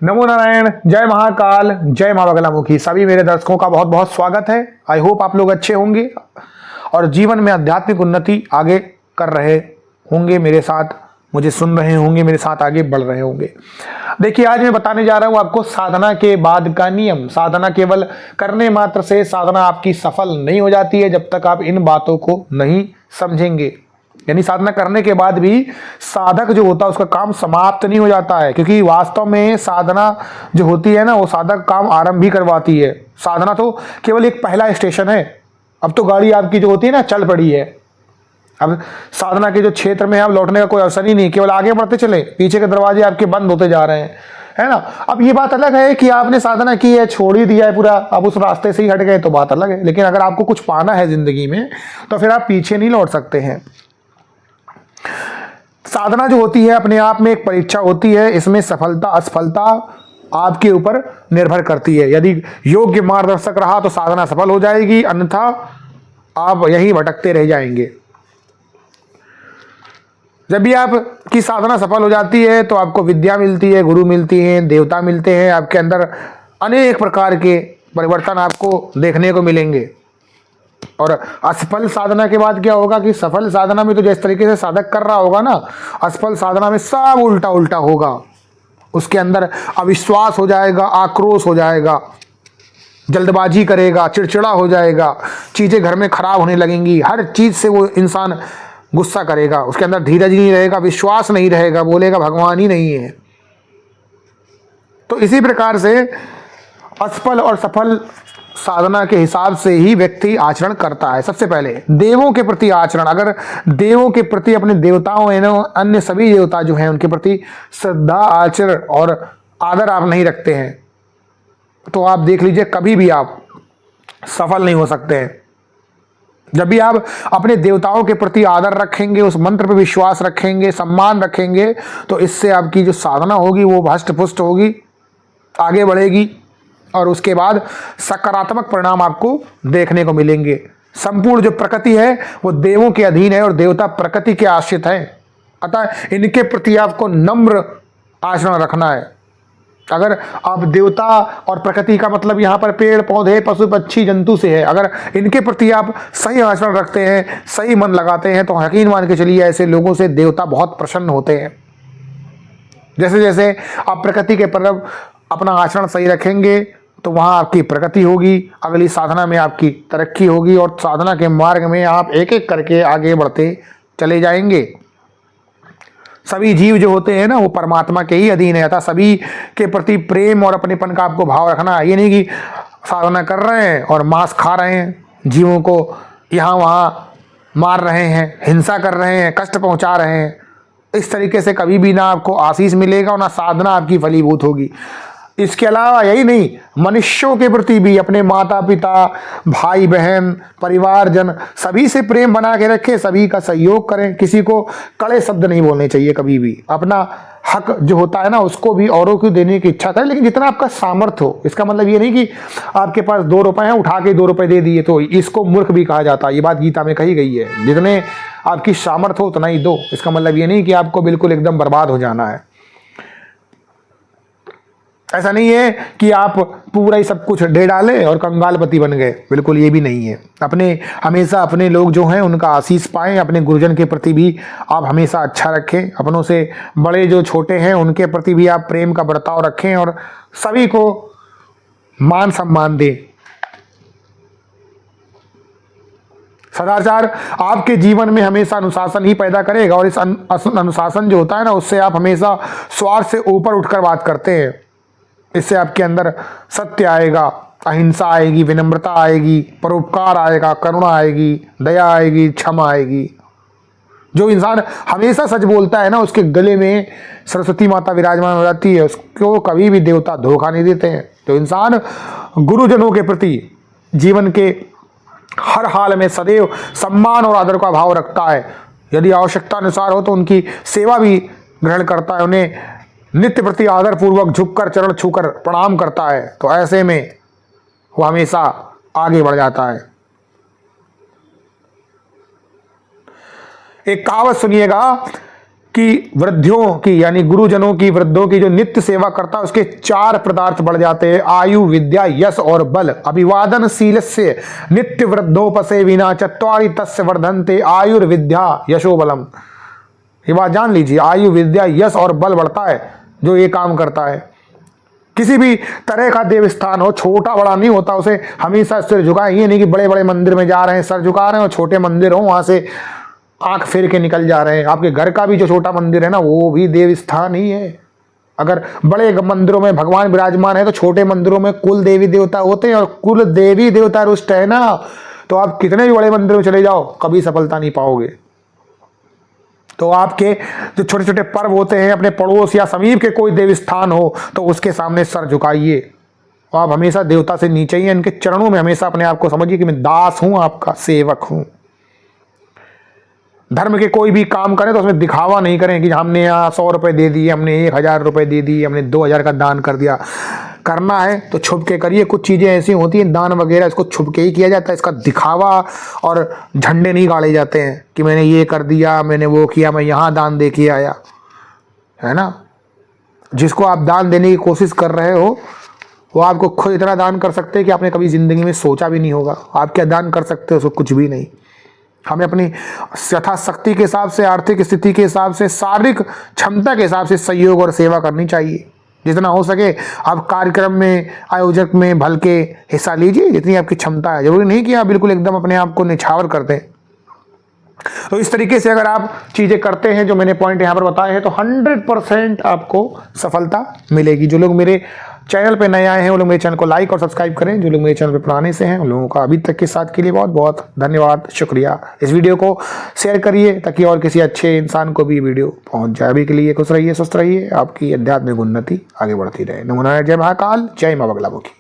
नमो नारायण, जय महाकाल, जय माँ बगलामुखी। सभी मेरे दर्शकों का बहुत बहुत स्वागत है। आई होप आप लोग अच्छे होंगे और जीवन में आध्यात्मिक उन्नति आगे कर रहे होंगे, मेरे साथ मुझे सुन रहे होंगे, मेरे साथ आगे बढ़ रहे होंगे। देखिए, आज मैं बताने जा रहा हूँ आपको साधना के बाद का नियम। साधना केवल करने मात्र से साधना आपकी सफल नहीं हो जाती है जब तक आप इन बातों को नहीं समझेंगे। यानी साधना करने के बाद भी साधक जो होता है उसका काम समाप्त नहीं हो जाता है, क्योंकि वास्तव में साधना जो होती है ना, वो साधक काम आरंभ भी करवाती है। साधना तो केवल एक पहला स्टेशन है। अब तो गाड़ी आपकी जो होती है ना, चल पड़ी है। अब साधना के जो क्षेत्र में आप लौटने का कोई अवसर ही नहीं, केवल आगे बढ़ते चले, पीछे के दरवाजे आपके बंद होते जा रहे हैं, है ना। अब ये बात अलग है कि आपने साधना की है, छोड़ ही दिया है पूरा, अब उस रास्ते से ही हट गए, तो बात अलग है। लेकिन अगर आपको कुछ पाना है जिंदगी में, तो फिर आप पीछे नहीं लौट सकते हैं। साधना जो होती है अपने आप में एक परीक्षा होती है। इसमें सफलता असफलता आपके ऊपर निर्भर करती है। यदि योग्य मार्गदर्शक रहा तो साधना सफल हो जाएगी, अन्यथा आप यहीं भटकते रह जाएंगे। जब भी आपकी साधना सफल हो जाती है तो आपको विद्या मिलती है, गुरु मिलती हैं, देवता मिलते हैं, आपके अंदर अनेक प्रकार के परिवर्तन आपको देखने को मिलेंगे। और असफल साधना के बाद क्या होगा कि सफल साधना में तो जिस तरीके से साधक कर रहा होगा ना, असफल साधना में सब उल्टा उल्टा होगा। उसके अंदर अविश्वास हो जाएगा, आक्रोश हो जाएगा, जल्दबाजी करेगा, चिड़चिड़ा हो जाएगा, चीजें घर में खराब होने लगेंगी, हर चीज से वो इंसान गुस्सा करेगा, उसके अंदर धीरज नहीं रहेगा, विश्वास नहीं रहेगा, बोलेगा भगवान ही नहीं है। तो इसी प्रकार से असफल और सफल साधना के हिसाब से ही व्यक्ति आचरण करता है। सबसे पहले देवों के प्रति आचरण। अगर देवों के प्रति, अपने देवताओं एवं अन्य सभी देवता जो हैं उनके प्रति श्रद्धा, आचरण और आदर आप नहीं रखते हैं, तो आप देख लीजिए कभी भी आप सफल नहीं हो सकते हैं। जब भी आप अपने देवताओं के प्रति आदर रखेंगे, उस मंत्र पर विश्वास रखेंगे, सम्मान रखेंगे, तो इससे आपकी जो साधना होगी वो हष्ट पुष्ट होगी, आगे बढ़ेगी और उसके बाद सकारात्मक परिणाम आपको देखने को मिलेंगे। संपूर्ण जो प्रकृति है वो देवों के अधीन है और देवता प्रकृति के आश्रित हैं। अतः इनके प्रति आपको नम्र आचरण रखना है। अगर आप देवता और प्रकृति का मतलब यहाँ पर पेड़ पौधे, पशु पक्षी, जंतु से है, अगर इनके प्रति आप सही आचरण रखते हैं, सही मन लगाते हैं, तो यकीन मान के चलिए ऐसे लोगों से देवता बहुत प्रसन्न होते हैं। जैसे जैसे आप प्रकृति के प्रति अपना आचरण सही रखेंगे तो वहाँ आपकी प्रगति होगी, अगली साधना में आपकी तरक्की होगी और साधना के मार्ग में आप एक एक करके आगे बढ़ते चले जाएंगे। सभी जीव जो होते हैं ना, वो परमात्मा के ही अधीन है। अतः सभी के प्रति प्रेम और अपनेपन का आपको भाव रखना है। ये नहीं कि साधना कर रहे हैं और मांस खा रहे हैं, जीवों को यहाँ वहाँ मार रहे हैं, हिंसा कर रहे हैं, कष्ट पहुँचा रहे हैं। इस तरीके से कभी भी ना आपको आशीष मिलेगा और ना साधना आपकी फलीभूत होगी। इसके अलावा यही नहीं, मनुष्यों के प्रति भी, अपने माता पिता, भाई बहन, परिवारजन, सभी से प्रेम बना के रखें, सभी का सहयोग करें। किसी को कड़े शब्द नहीं बोलने चाहिए कभी भी। अपना हक जो होता है ना, उसको भी औरों को देने की इच्छा करें, लेकिन जितना आपका सामर्थ्य हो। इसका मतलब ये नहीं कि आपके पास 2 रुपए हैं, उठा के 2 रुपए दे दिए, तो इसको मूर्ख भी कहा जाता है। ये बात गीता में कही गई है, जितने आपकी सामर्थ्य हो उतना ही दो। इसका मतलब ये नहीं कि आपको बिल्कुल एकदम बर्बाद हो जाना है। ऐसा नहीं है कि आप पूरा ही सब कुछ दे डाले और कंगालपति बन गए, बिल्कुल ये भी नहीं है। हमेशा अपने लोग जो हैं उनका आशीष पाएं। अपने गुरुजन के प्रति भी आप हमेशा अच्छा रखें। अपनों से बड़े जो छोटे हैं उनके प्रति भी आप प्रेम का बर्ताव रखें और सभी को मान सम्मान दें। सदाचार आपके जीवन में हमेशा अनुशासन ही पैदा करेगा और इस अनुशासन जो होता है ना, उससे आप हमेशा स्वार्थ से ऊपर उठकर बात करते हैं। इससे आपके अंदर सत्य आएगा, अहिंसा आएगी, विनम्रता आएगी, परोपकार आएगा, करुणा आएगी, दया आएगी, क्षमा आएगी। जो इंसान हमेशा सच बोलता है ना, उसके गले में सरस्वती माता विराजमान हो जाती है। उसको कभी भी देवता धोखा नहीं देते हैं। तो इंसान गुरुजनों के प्रति जीवन के हर हाल में सदैव सम्मान और आदर का भाव रखता है। यदि आवश्यकता अनुसार हो तो उनकी सेवा भी ग्रहण करता है, उन्हें नित्य प्रति आदर पूर्वक झुककर, चरण छूकर प्रणाम करता है। तो ऐसे में वो हमेशा आगे बढ़ जाता है। एक कहावत सुनिएगा की वृद्धियों की यानी गुरुजनों की वृद्धों की जो नित्य सेवा करता है उसके 4 पदार्थ बढ़ जाते हैं, आयु विद्या यश और बल। अभिवादनशील से नित्य वृद्धोपसे विना चत्वारि तस्य वर्धन्ते आयुर्विद्या यशो बलम। ये बात जान लीजिए, आयु विद्या यश और बल बढ़ता है जो ये काम करता है। किसी भी तरह का देव स्थान हो, छोटा बड़ा नहीं होता, उसे हमेशा सिर झुकाएं। ये नहीं कि बड़े बड़े मंदिर में जा रहे हैं सर झुका रहे हैं और छोटे मंदिर हो वहां से आंख फेर के निकल जा रहे हैं। आपके घर का भी जो छोटा मंदिर है ना वो भी देव स्थान ही है। अगर बड़े मंदिरों में भगवान विराजमान है तो छोटे मंदिरों में कुल देवी देवता होते हैं, और कुल देवी देवता रुष्ट है ना तो आप कितने भी बड़े मंदिर में चले जाओ कभी सफलता नहीं पाओगे। तो आपके जो छोटे छोटे पर्व होते हैं, अपने पड़ोस या समीप के कोई देव स्थान हो तो उसके सामने सर झुकाइए। और आप हमेशा देवता से नीचे ही, इनके चरणों में हमेशा अपने आप को समझिए कि मैं दास हूं, आपका सेवक हूं। धर्म के कोई भी काम करें तो उसमें दिखावा नहीं करें कि हमने यहाँ 100 रुपये दे दिए, हमने 1000 रुपये दे दिए, हमने 2000 का दान कर दिया। करना है तो छुप के करिए। कुछ चीज़ें ऐसी होती हैं दान वगैरह इसको छुप के ही किया जाता है, इसका दिखावा और झंडे नहीं गाड़े जाते हैं कि मैंने ये कर दिया, मैंने वो किया, मैं यहाँ दान दे के आया, है ना। जिसको आप दान देने की कोशिश कर रहे हो वो आपको खुद इतना दान कर सकते हैं कि आपने कभी ज़िंदगी में सोचा भी नहीं होगा। आप क्या दान कर सकते हो, उसको कुछ भी नहीं। हमें अपनी यथाशक्ति के हिसाब से, आर्थिक स्थिति के हिसाब से, शारीरिक क्षमता के हिसाब से सहयोग और सेवा करनी चाहिए। जितना हो सके आप कार्यक्रम में, आयोजक में भल के हिस्सा लीजिए जितनी आपकी क्षमता है। जरूरी नहीं कि आप बिल्कुल एकदम अपने आप को निछावर कर दें। तो इस तरीके से अगर आप चीज़ें करते हैं जो मैंने पॉइंट यहाँ पर बताए हैं तो 100% आपको सफलता मिलेगी। जो लोग मेरे चैनल पे नए आए हैं वो लोग मेरे चैनल को लाइक और सब्सक्राइब करें। जो लोग मेरे चैनल पे पुराने से हैं उन लोगों का अभी तक के साथ के लिए बहुत बहुत धन्यवाद, शुक्रिया। इस वीडियो को शेयर करिए ताकि और किसी अच्छे इंसान को भी वीडियो पहुंच जाए। अभी के लिए खुश रहिए, स्वस्थ रहिए, आपकी आध्यात्मिक उन्नति आगे बढ़ती रहे। नमो नारायण, जय महाकाल, जय माँ बगला मुखी।